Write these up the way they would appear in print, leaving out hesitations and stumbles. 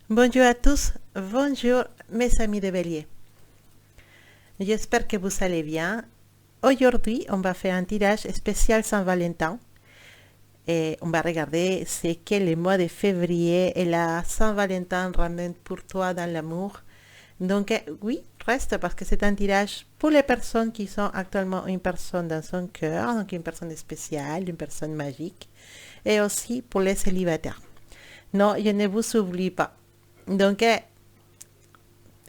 Bonjour à tous, bonjour mes amis de Bélier. J'espère que vous allez bien. Aujourd'hui, on va faire un tirage spécial Saint-Valentin et on va regarder ce que le mois de février et la Saint-Valentin ramènent pour toi dans l'amour. Donc oui, reste parce que c'est un tirage pour les personnes qui sont actuellement une personne dans son cœur, donc une personne spéciale, une personne magique, et aussi pour les célibataires. Non, je ne vous oublie pas. Donc,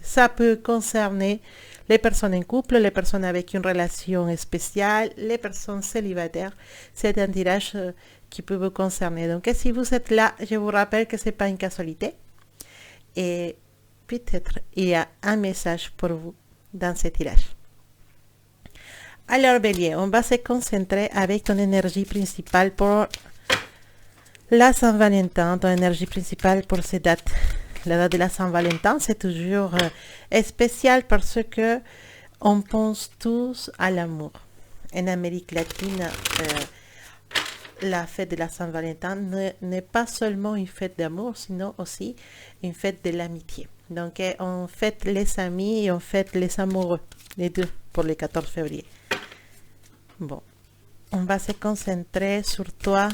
ça peut concerner les personnes en couple, les personnes avec une relation spéciale, les personnes célibataires. C'est un tirage qui peut vous concerner. Donc, si vous êtes là, je vous rappelle que ce n'est pas une casualité. Et peut-être il y a un message pour vous dans ce tirage. Alors, Bélier, on va se concentrer avec ton énergie principale pour la Saint-Valentin, ton énergie principale pour ces dates. La date de la Saint-Valentin, c'est toujours spécial parce que on pense tous à l'amour. En Amérique latine, la fête de la Saint-Valentin n'est pas seulement une fête d'amour, sinon aussi une fête de l'amitié. Donc, on fête les amis et on fête les amoureux, les deux, pour le 14 février. Bon, on va se concentrer sur toi,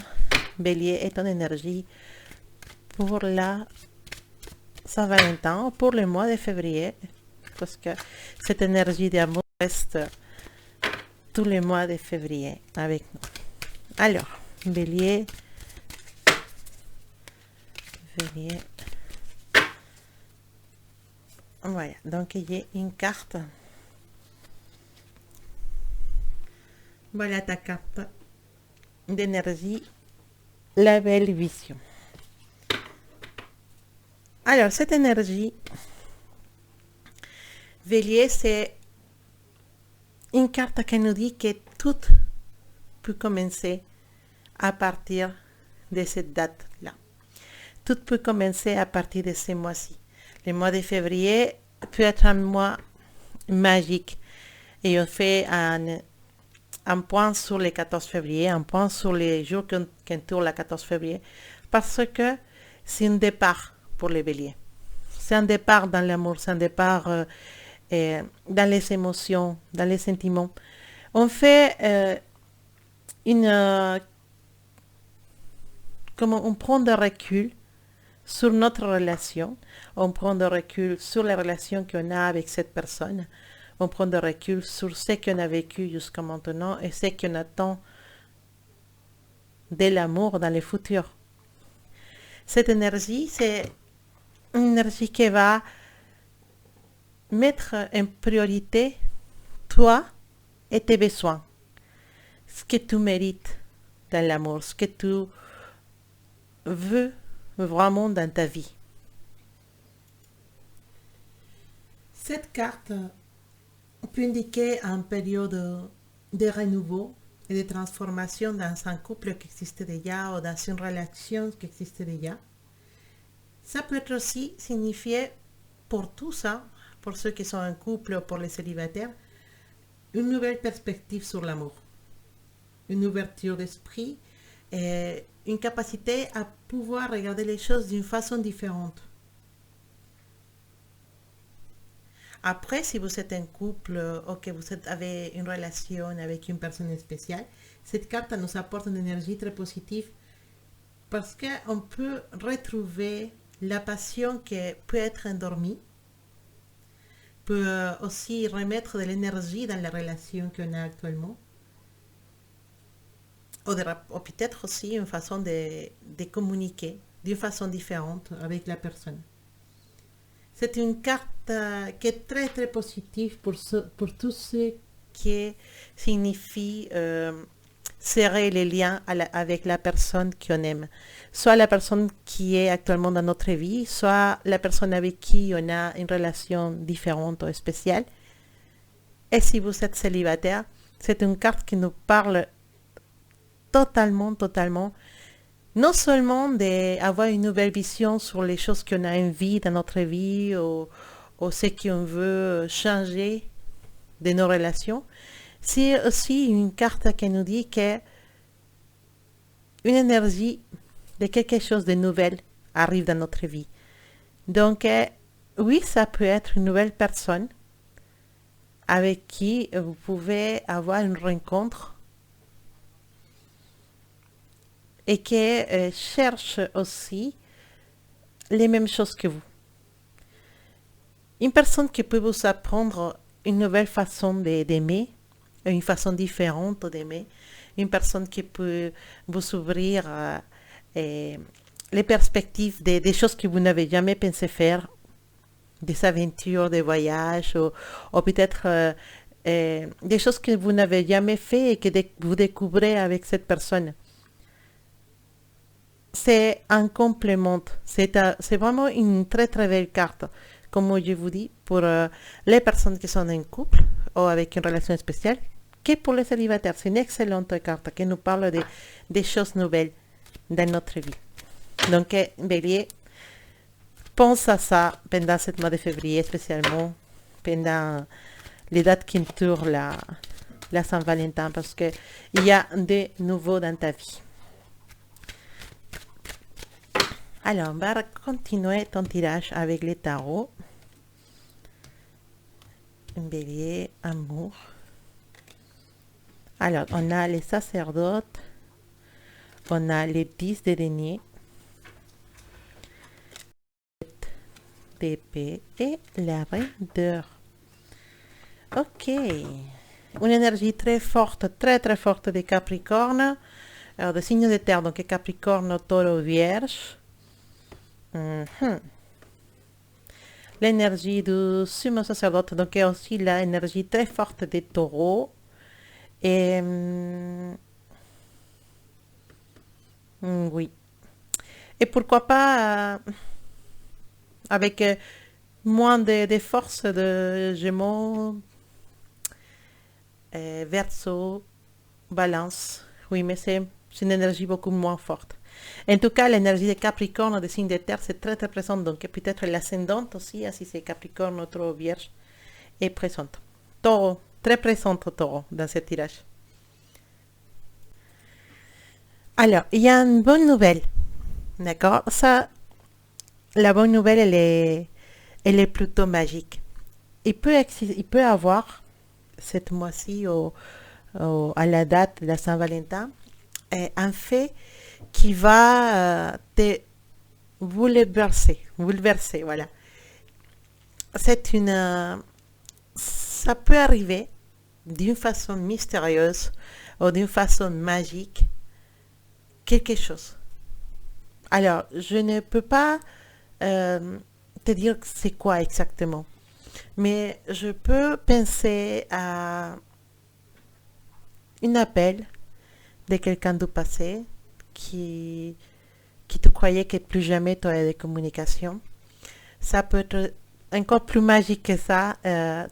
Bélier, et ton énergie pour la Saint-Valentin, pour le mois de février, parce que cette énergie d'amour reste tous les mois de février avec nous. Alors, Bélier, voilà, donc il y a une carte. Voilà ta carte d'énergie, la belle vision. Alors, cette énergie, Bélier, c'est une carte qui nous dit que tout peut commencer à partir de cette date-là. Tout peut commencer à partir de ce mois-ci. Le mois de février peut être un mois magique. Et on fait un point sur le 14 février, un point sur les jours qui entourent le 14 février, parce que c'est un départ pour les béliers. C'est un départ dans l'amour, c'est un départ dans les émotions, dans les sentiments. On fait comment on prend de recul sur notre relation, on prend de recul sur les relations qu'on a avec cette personne, on prend de recul sur ce qu'on a vécu jusqu'à maintenant et ce qu'on attend de l'amour dans le futur. Cette énergie, c'est une énergie qui va mettre en priorité toi et tes besoins, ce que tu mérites dans l'amour, ce que tu veux vraiment dans ta vie. Cette carte peut indiquer une période de renouveau et de transformation dans un couple qui existe déjà ou dans une relation qui existe déjà. Ça peut être aussi signifié pour tout ça, pour ceux qui sont en couple ou pour les célibataires, une nouvelle perspective sur l'amour, une ouverture d'esprit et une capacité à pouvoir regarder les choses d'une façon différente. Après, si vous êtes en couple ou que vous avez une relation avec une personne spéciale, cette carte nous apporte une énergie très positive parce qu'on peut retrouver la passion qui peut être endormie, peut aussi remettre de l'énergie dans la relation qu'on a actuellement, ou peut-être aussi une façon de communiquer d'une façon différente avec la personne. C'est une carte qui est très très positive pour tout ce qui signifie serrer les liens avec la personne qu'on aime. Soit la personne qui est actuellement dans notre vie, soit la personne avec qui on a une relation différente ou spéciale. Et si vous êtes célibataire, c'est une carte qui nous parle totalement, non seulement d'avoir une nouvelle vision sur les choses qu'on a envie dans notre vie ou ce qu'on veut changer de nos relations, c'est aussi une carte qui nous dit que une énergie de quelque chose de nouvel arrive dans notre vie. Donc, oui, ça peut être une nouvelle personne avec qui vous pouvez avoir une rencontre et qui cherche aussi les mêmes choses que vous. Une personne qui peut vous apprendre une nouvelle façon d'aimer, une façon différente d'aimer, une personne qui peut vous ouvrir les perspectives des choses que vous n'avez jamais pensé faire, des aventures, des voyages, ou peut-être des choses que vous n'avez jamais fait et que vous découvrez avec cette personne. C'est un complément, c'est vraiment une très très belle carte, comme je vous dis, pour les personnes qui sont en couple ou avec une relation spéciale, que pour les célibataires. C'est une excellente carte qui nous parle des choses nouvelles dans notre vie. Donc, Bélier, pense à ça pendant ce mois de février, spécialement pendant les dates qui entourent la Saint-Valentin, parce qu'il y a de nouveaux dans ta vie. Alors, on va continuer ton tirage avec les tarots. Bélier, amour. Alors, on a les sacerdotes, on a les 10 de denier, d'épée et la reine d'or. Ok, une énergie très forte, très très forte des Capricornes, alors des signes de terre, donc Capricorne, Taureau, Vierge. L'énergie du sumo sacerdote, donc est aussi l'énergie très forte des taureaux. Et oui. Et pourquoi pas avec moins de force de Gémeaux, Verseau, Balance. Oui, mais c'est une énergie beaucoup moins forte. En tout cas, l'énergie de Capricorne, des signes de terre, c'est très très présente. Donc peut-être l'ascendante aussi, si c'est Capricorne ou Taureau, Vierge, est présente. Taureau, très présente Taureau dans ce tirage. Alors, il y a une bonne nouvelle. D'accord? Ça, la bonne nouvelle, elle est plutôt magique. Il peut avoir, cette mois-ci, à la date de la Saint-Valentin, un fait qui va te bouleverser, voilà. C'est ça peut arriver d'une façon mystérieuse ou d'une façon magique, quelque chose. Alors, je ne peux pas te dire c'est quoi exactement, mais je peux penser à un appel de quelqu'un du passé qui te croyait que plus jamais tu aurais de communication. Ça peut être encore plus magique que ça.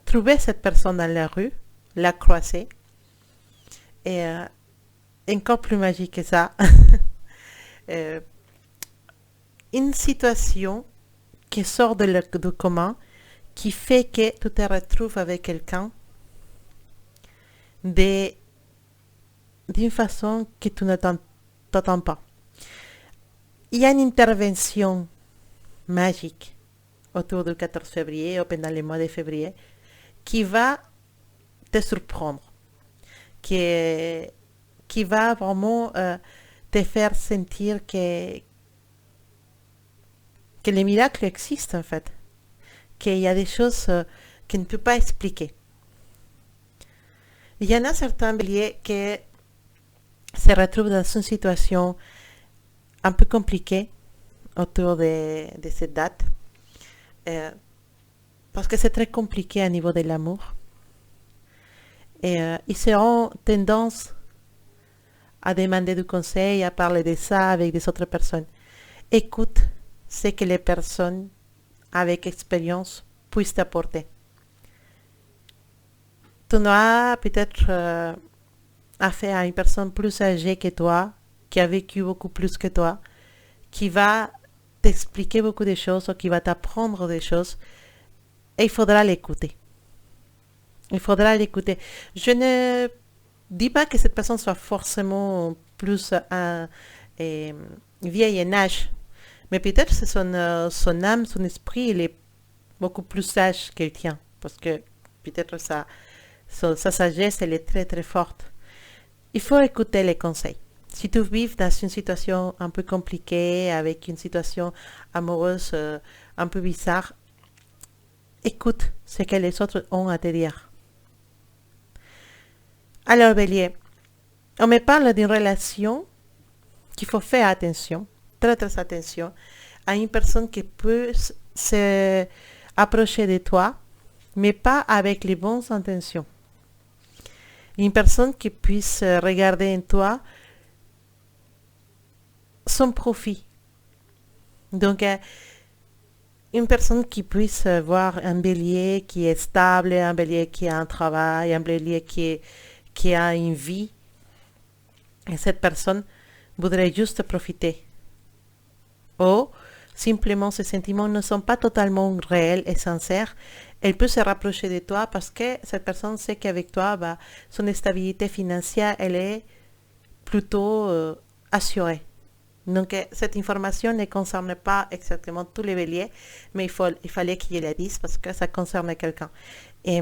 Trouver cette personne dans la rue, la croiser. Et encore plus magique que ça. Une situation qui sort de commun, qui fait que tu te retrouves avec quelqu'un d'une façon que tu ne t'attends pas. Il y a une intervention magique autour du 14 février ou pendant le mois de février qui va te surprendre, qui va vraiment te faire sentir que les miracles existent en fait, qu'il y a des choses qu'on ne peut pas expliquer. Il y en a certains béliers qui se retrouvent dans une situation un peu compliquée autour de cette date, parce que c'est très compliqué à niveau de l'amour. Et ils auront tendance à demander du conseil, à parler de ça avec des autres personnes. Écoute ce que les personnes avec expérience puissent t'apporter. Tu n'auras peut-être affaire à une personne plus âgée que toi, qui a vécu beaucoup plus que toi, qui va t'expliquer beaucoup de choses ou qui va t'apprendre des choses, et il faudra l'écouter. Il faudra l'écouter. Je ne dis pas que cette personne soit forcément plus vieille en âge, Mais peut-être c'est son âme, son esprit, il est beaucoup plus sage qu'elle tient. Parce que peut-être sa sagesse, elle est très très forte. Il faut écouter les conseils. Si tu vis dans une situation un peu compliquée, avec une situation amoureuse un peu bizarre, écoute ce que les autres ont à te dire. Alors, Bélier, on me parle d'une relation qu'il faut faire attention, très très attention, à une personne qui peut se approcher de toi, mais pas avec les bonnes intentions. Une personne qui puisse regarder en toi son profit. Donc, une personne qui puisse voir un bélier qui est stable, un bélier qui a un travail, un bélier qui a une vie. Et cette personne voudrait juste profiter. Ou simplement ces sentiments ne sont pas totalement réels et sincères. Elle peut se rapprocher de toi parce que cette personne sait qu'avec toi, son stabilité financière, elle est plutôt assurée. Donc, cette information ne concerne pas exactement tous les béliers, mais il fallait qu'il la dise parce que ça concerne quelqu'un. Et,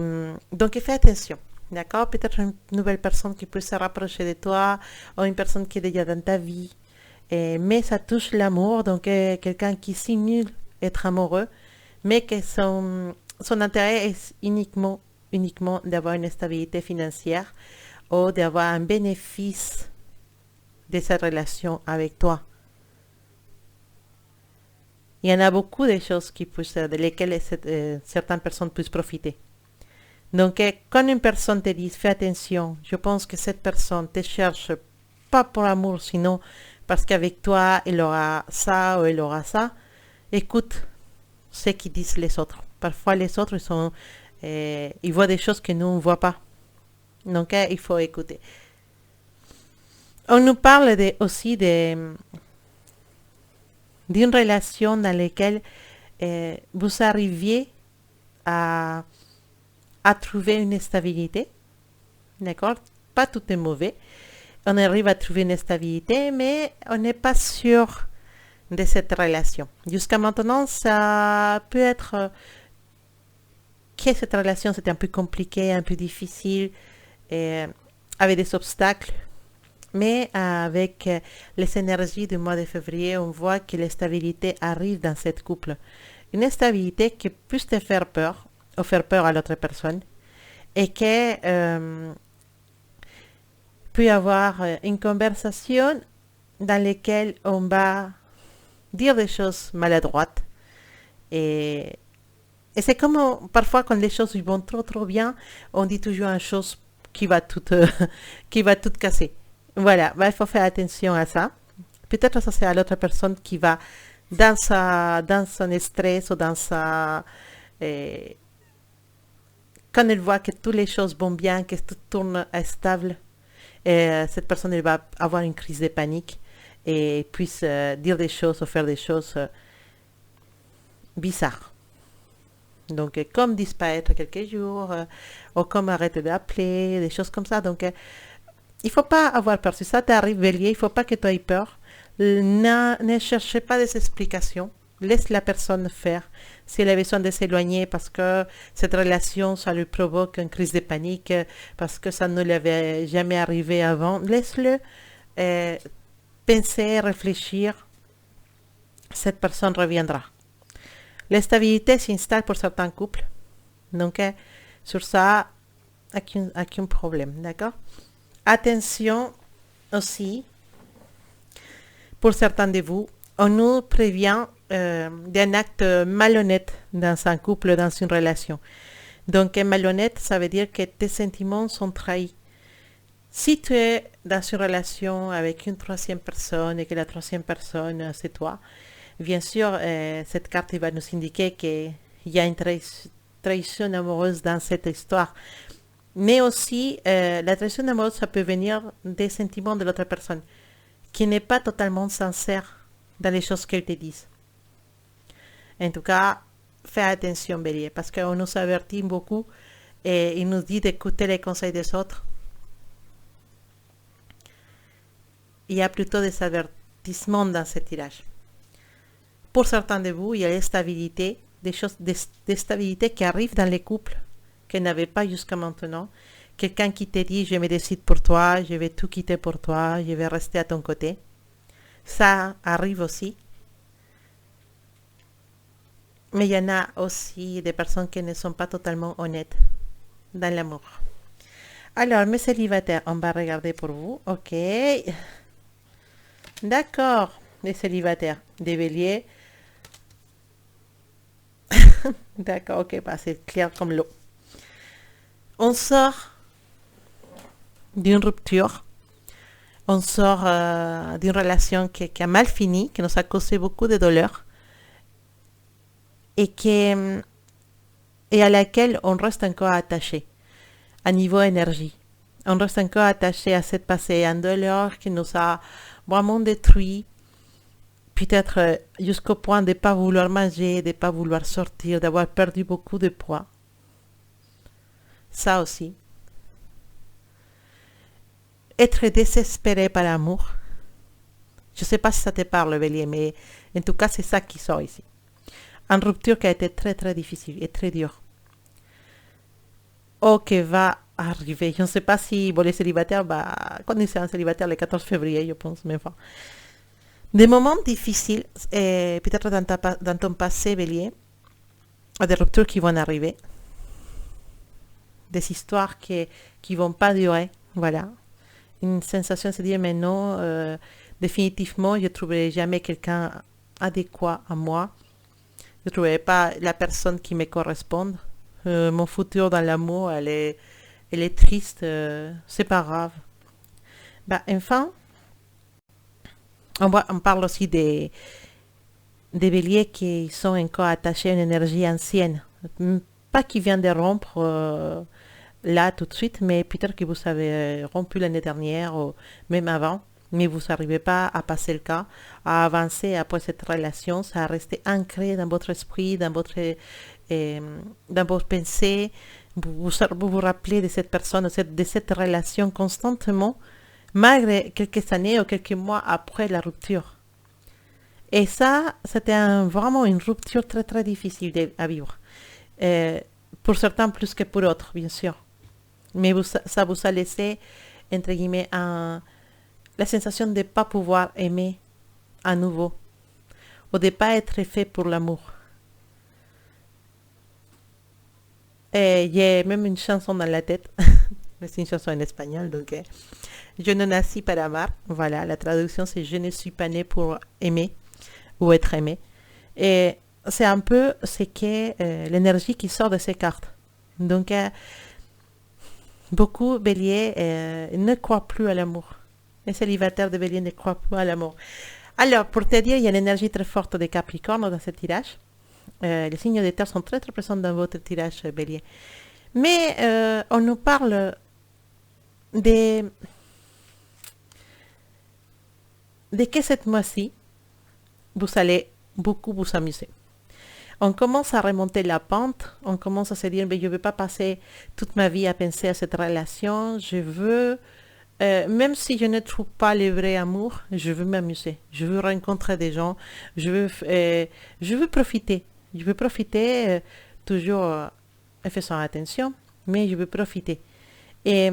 donc, fais attention, d'accord? Peut-être une nouvelle personne qui peut se rapprocher de toi ou une personne qui est déjà dans ta vie. Mais ça touche l'amour, donc quelqu'un qui simule être amoureux, mais que son intérêt est uniquement d'avoir une stabilité financière ou d'avoir un bénéfice de cette relation avec toi. Il y en a beaucoup de choses de lesquelles certaines personnes peuvent profiter. Donc, quand une personne te dit, fais attention, je pense que cette personne te cherche pas pour l'amour, sinon parce qu'avec toi, il aura ça ou il aura ça, écoute ce qu'ils disent les autres. Parfois, les autres, ils voient des choses que nous, on ne voit pas. Donc, il faut écouter. On nous parle aussi d'une relation dans laquelle vous arriviez à trouver une stabilité. D'accord? Pas tout est mauvais. On arrive à trouver une stabilité, mais on n'est pas sûr de cette relation. Jusqu'à maintenant, ça peut être que cette relation c'était un peu compliquée, un peu difficile, avec des obstacles. Mais avec les énergies du mois de février, on voit que la stabilité arrive dans cette couple. Une stabilité qui peut te faire peur, ou faire peur à l'autre personne, et que peut y avoir une conversation dans laquelle on va dire des choses maladroites. Et c'est comme parfois quand les choses vont trop bien, on dit toujours une chose qui va tout casser. Voilà, il faut faire attention à ça. Peut-être ça c'est à l'autre personne qui va dans son stress ou dans sa... quand elle voit que toutes les choses vont bien, que tout tourne stable, cette personne elle va avoir une crise de panique et puisse dire des choses ou faire des choses bizarres. Donc, comme disparaître quelques jours, ou comme arrêter d'appeler, des choses comme ça. Donc, il ne faut pas avoir peur. Si ça t'arrive, Bélier, il ne faut pas que tu aies peur. Ne cherchez pas des explications. Laisse la personne faire. Si elle a besoin de s'éloigner parce que cette relation, ça lui provoque une crise de panique, parce que ça ne lui avait jamais arrivé avant, laisse-le penser, réfléchir. Cette personne reviendra. La stabilité s'installe pour certains couples. Donc, sur ça, aucun problème. D'accord? Attention aussi, pour certains de vous, on nous prévient d'un acte malhonnête dans un couple, dans une relation. Donc, malhonnête, ça veut dire que tes sentiments sont trahis. Si tu es dans une relation avec une troisième personne et que la troisième personne, c'est toi, bien sûr, cette carte va nous indiquer qu'il y a une trahison amoureuse dans cette histoire. Mais aussi, la trahison amoureuse, ça peut venir des sentiments de l'autre personne, qui n'est pas totalement sincère dans les choses qu'elle te dit. En tout cas, fais attention, Bélier, parce qu'on nous avertit beaucoup et il nous dit d'écouter les conseils des autres. Il y a plutôt des avertissements dans ce tirage. Pour certains de vous, il y a l'instabilité, des stabilités qui arrivent dans les couples qu'elle n'avait pas jusqu'à maintenant. Quelqu'un qui te dit, je me décide pour toi, je vais tout quitter pour toi, je vais rester à ton côté. Ça arrive aussi. Mais il y en a aussi des personnes qui ne sont pas totalement honnêtes dans l'amour. Alors, mes célibataires, on va regarder pour vous. Ok. D'accord, les célibataires. Des béliers. D'accord, ok, bah, c'est clair comme l'eau. On sort d'une rupture. On sort d'une relation qui a mal fini, qui nous a causé beaucoup de douleur et à laquelle on reste encore attaché à niveau énergie. On reste encore attaché à cette passé, un douleur qui nous a vraiment détruit, peut-être jusqu'au point de ne pas vouloir manger, de ne pas vouloir sortir, d'avoir perdu beaucoup de poids. Ça aussi. Être désespéré par l'amour. Je ne sais pas si ça te parle, Bélier, mais en tout cas, c'est ça qui sort ici. Une rupture qui a été très, très difficile et très dure. Ou qui va arriver. Je ne sais pas si les célibataires, quand ils sont célibataires le 14 février, je pense, mais enfin. Des moments difficiles, peut-être dans ton passé, Bélier, des ruptures qui vont arriver. Des histoires qui ne vont pas durer, voilà. Une sensation de se dire, mais non, définitivement, je ne trouverai jamais quelqu'un adéquat à moi. Je ne trouverai pas la personne qui me corresponde. Mon futur dans l'amour, elle est triste, c'est pas grave. Enfin, on parle aussi des béliers qui sont encore attachés à une énergie ancienne. Pas qui vient de rompre là tout de suite, mais peut-être que vous avez rompu l'année dernière ou même avant, mais vous n'arrivez pas à passer le cas, à avancer après cette relation, ça a resté ancré dans votre esprit, dans vos pensées, vous vous rappelez de cette personne, de cette relation constamment, malgré quelques années ou quelques mois après la rupture. Et ça, c'était vraiment une rupture très très difficile à vivre. Pour certains plus que pour d'autres, bien sûr. Mais ça vous a laissé, entre guillemets, la sensation de ne pas pouvoir aimer à nouveau, ou de ne pas être fait pour l'amour. Et il y a même une chanson dans la tête, mais c'est une chanson en espagnol, donc je ne nacis pas amar. Voilà, la traduction c'est je ne suis pas né pour aimer ou être aimé. Et c'est un peu ce qu'est l'énergie qui sort de ces cartes. Donc, beaucoup béliers ne croient plus à l'amour. Les célibataires de bélier ne croient plus à l'amour. Alors, pour te dire, il y a une énergie très forte de Capricorne dans ce tirage. Les signes de terre sont très très présents dans votre tirage, bélier. Mais on nous parle de que cette mois-ci, vous allez beaucoup vous amuser. On commence à remonter la pente, on commence à se dire, mais je ne veux pas passer toute ma vie à penser à cette relation, je veux, même si je ne trouve pas le vrai amour, je veux m'amuser, je veux rencontrer des gens, je veux profiter, toujours en faisant attention, mais je veux profiter. Et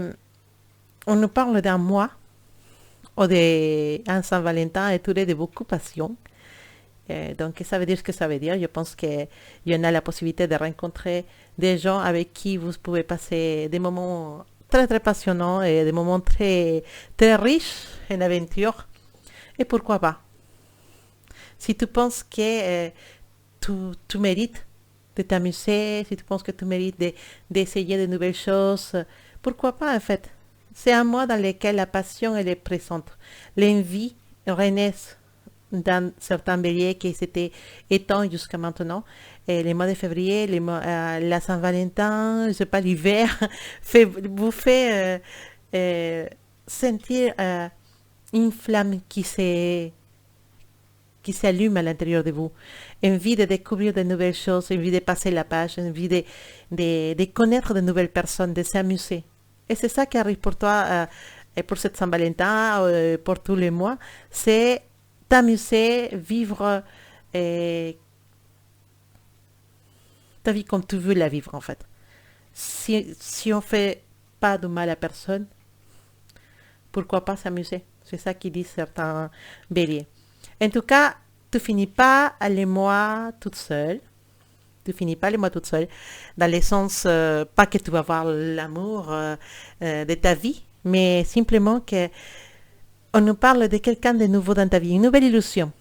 on nous parle d'un mois, ou d'un Saint-Valentin entouré de beaucoup de passion. Donc, ça veut dire ce que ça veut dire. Je pense qu'il y en a la possibilité de rencontrer des gens avec qui vous pouvez passer des moments très, très passionnants et des moments très, très riches en aventure. Et pourquoi pas? Si tu penses que tu mérites de t'amuser, si tu penses que tu mérites d'essayer de nouvelles choses, pourquoi pas en fait? C'est un mois dans lequel la passion elle est présente. L'envie renaît dans certains béliers qui s'étaient éteints jusqu'à maintenant. Et les mois de février, la Saint-Valentin, je ne sais pas, l'hiver, vous fait sentir une flamme qui s'allume à l'intérieur de vous. Envie de découvrir de nouvelles choses, envie de passer la page, envie de connaître de nouvelles personnes, de s'amuser. Et c'est ça qui arrive pour toi, et pour cette Saint-Valentin, pour tous les mois, c'est t'amuser, vivre et ta vie comme tu veux la vivre en fait. Si on fait pas de mal à personne, pourquoi pas s'amuser? C'est ça qui disent certains béliers. En tout cas, tu finis pas les mois toute seule. Tu finis pas les mois toute seule. Dans le sens, pas que tu vas avoir l'amour de ta vie, mais simplement que on nous parle de quelqu'un de nouveau dans ta vie, une nouvelle illusion.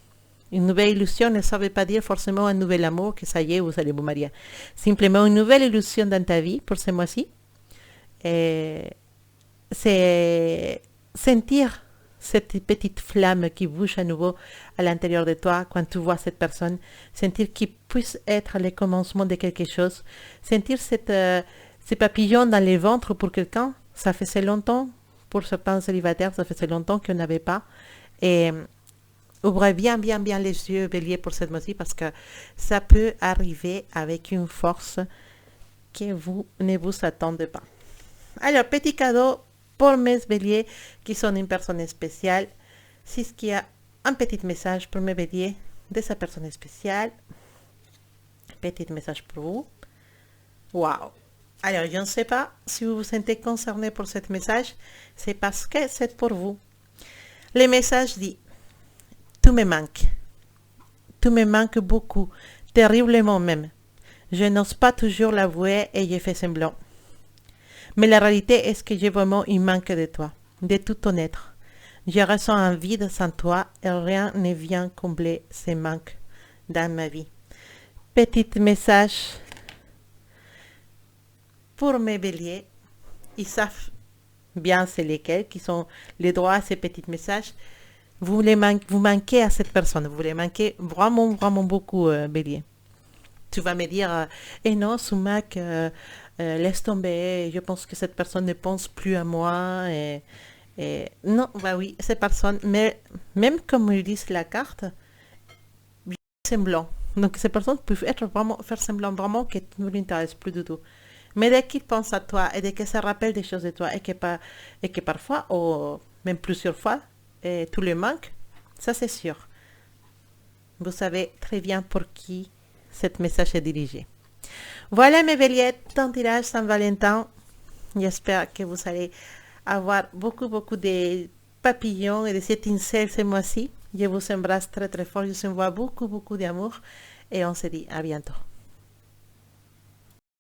Une nouvelle illusion ne ça veut pas dire forcément un nouvel amour, que ça y est, vous allez vous marier. Simplement une nouvelle illusion dans ta vie pour ce mois-ci. Et c'est sentir cette petite flamme qui bouge à nouveau à l'intérieur de toi quand tu vois cette personne, sentir qu'il puisse être le commencement de quelque chose, sentir ces papillons dans les ventres pour quelqu'un, ça faisait longtemps, pour certains célibataires, ça faisait longtemps qu'on n'avait pas. Et ouvrez bien, bien, bien les yeux, bélier, pour cette mois-ci, parce que ça peut arriver avec une force que vous ne vous attendez pas. Alors, petit cadeau pour mes béliers qui sont une personne spéciale. C'est ce qu'il y a un petit message pour mes béliers de sa personne spéciale. Petit message pour vous. Waouh! Alors, je ne sais pas si vous vous sentez concerné pour ce message. C'est parce que c'est pour vous. Le message dit: tu me manques. Tu me manques beaucoup, terriblement même. Je n'ose pas toujours l'avouer et je fais semblant. Mais la réalité est que j'ai vraiment un manque de toi, de tout ton être. Je ressens un vide sans toi et rien ne vient combler ce manque dans ma vie. Petit message pour mes béliers. Ils savent bien c'est lesquels qui sont les droits à ces petits messages. Vous manquez à cette personne, vous les manquez vraiment, vraiment beaucoup, bélier. Tu vas me dire, eh non, Sumac, laisse tomber, je pense que cette personne ne pense plus à moi. Et non, bah oui, cette personne, mais même comme ils disent la carte, semblant. Donc ces personnes peuvent être vraiment, faire semblant vraiment que tu ne l'intéresses plus du tout. Mais dès qu'ils pensent à toi et dès qu'ils se rappellent des choses de toi et que parfois, ou même plusieurs fois, et tu les manques, ça c'est sûr. Vous savez très bien pour qui ce message est dirigé. Voilà mes béliers, ton tirage Saint-Valentin. J'espère que vous allez avoir beaucoup, beaucoup de papillons et de étincelles ce mois-ci. Je vous embrasse très, très fort. Je vous envoie beaucoup, beaucoup d'amour et on se dit à bientôt.